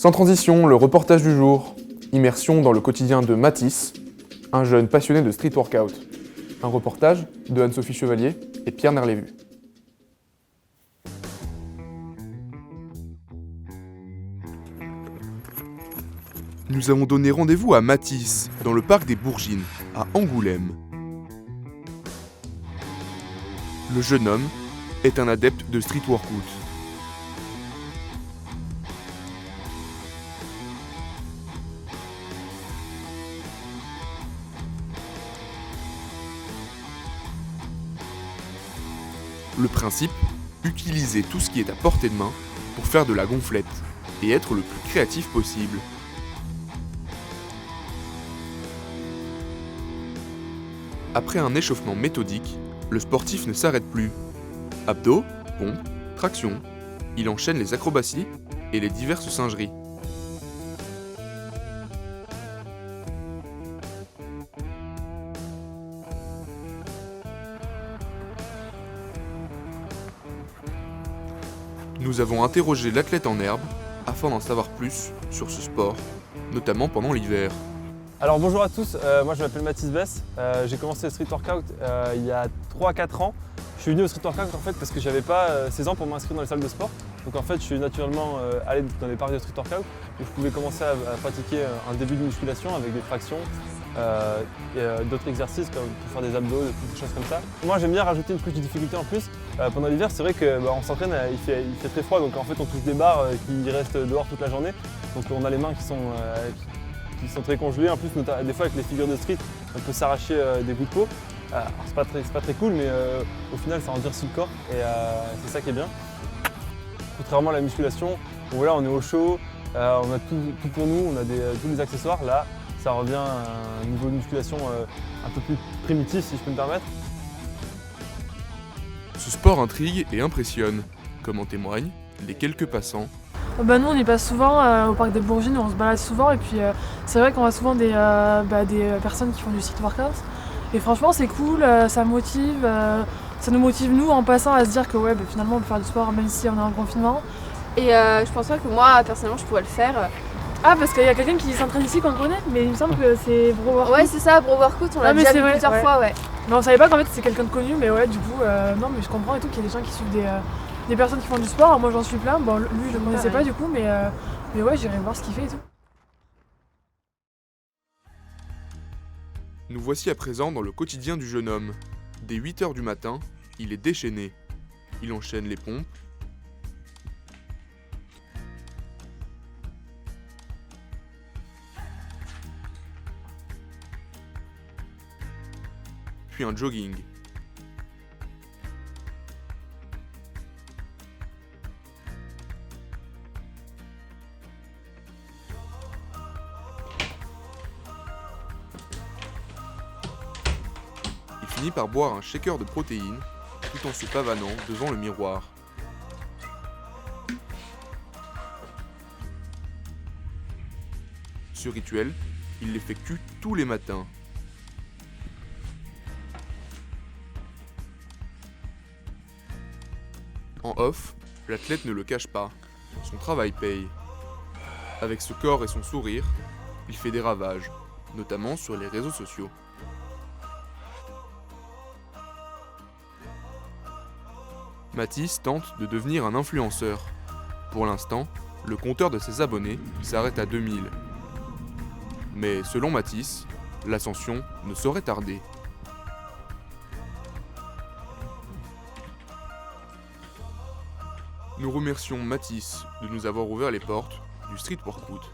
Sans transition, le reportage du jour. Immersion dans le quotidien de Mathis, un jeune passionné de street workout. Un reportage de Anne-Sophie Chevalier et Pierre Nerlévu. Nous avons donné rendez-vous à Mathis, dans le parc des Bourgines, à Angoulême. Le jeune homme est un adepte de street workout. Le principe, utiliser tout ce qui est à portée de main pour faire de la gonflette et être le plus créatif possible. Après un échauffement méthodique, le sportif ne s'arrête plus. Abdos, pompes, traction, il enchaîne les acrobaties et les diverses singeries. Nous avons interrogé l'athlète en herbe afin d'en savoir plus sur ce sport, notamment pendant l'hiver. Alors bonjour à tous, moi je m'appelle Mathis Bess, j'ai commencé le street workout il y a 3-4 ans. Je suis venu au street workout en fait parce que j'avais pas 16 ans pour m'inscrire dans les salles de sport. Donc en fait je suis naturellement allé dans les parcs de street workout où je pouvais commencer à pratiquer un début de musculation avec des tractions et d'autres exercices comme pour faire des abdos, des choses comme ça. Moi j'aime bien rajouter une couche de difficulté en plus. Pendant l'hiver c'est vrai qu'on s'entraîne, il fait très froid donc en fait on touche des barres qui restent dehors toute la journée. Donc on a les mains qui sont très congelées. En plus, des fois avec les figures de street, on peut s'arracher des bouts de peau. C'est pas très cool, mais au final, ça endurcit le corps et c'est ça qui est bien. Contrairement à la musculation, où là, on est au chaud, on a tout pour nous, on a tous les accessoires. Là, ça revient à un niveau de musculation un peu plus primitif, si je peux me permettre. Ce sport intrigue et impressionne, comme en témoignent les quelques passants. Nous on y passe souvent au parc des Bourgines, on se balade souvent et puis c'est vrai qu'on voit souvent des personnes qui font du street workout et franchement c'est cool, ça motive, ça nous motive nous en passant à se dire que finalement on peut faire du sport même si on est en confinement. Et je pense pas que moi personnellement je pourrais le faire. Ah parce qu'il y a quelqu'un qui s'entraîne ici qu'on connaît, mais il me semble que c'est Bro Workout. Ouais c'est ça, Bro Workout, on l'a déjà vu plusieurs fois. Ouais. Mais on savait pas qu'en fait c'est quelqu'un de connu, mais ouais du coup non mais je comprends et tout qu'il y a des gens qui suivent des personnes qui font du sport. Alors moi j'en suis plein, bon lui je le connaissais pas du coup mais ouais j'irai voir ce qu'il fait et tout. Nous voici à présent dans le quotidien du jeune homme. Dès 8h du matin, il est déchaîné. Il enchaîne les pompes, puis un jogging. Il finit par boire un shaker de protéines tout en se pavanant devant le miroir. Ce rituel, il l'effectue tous les matins. En off, l'athlète ne le cache pas, son travail paye. Avec ce corps et son sourire, il fait des ravages, notamment sur les réseaux sociaux. Mathis tente de devenir un influenceur. Pour l'instant, le compteur de ses abonnés s'arrête à 2000. Mais selon Mathis, l'ascension ne saurait tarder. Nous remercions Mathis de nous avoir ouvert les portes du street workout.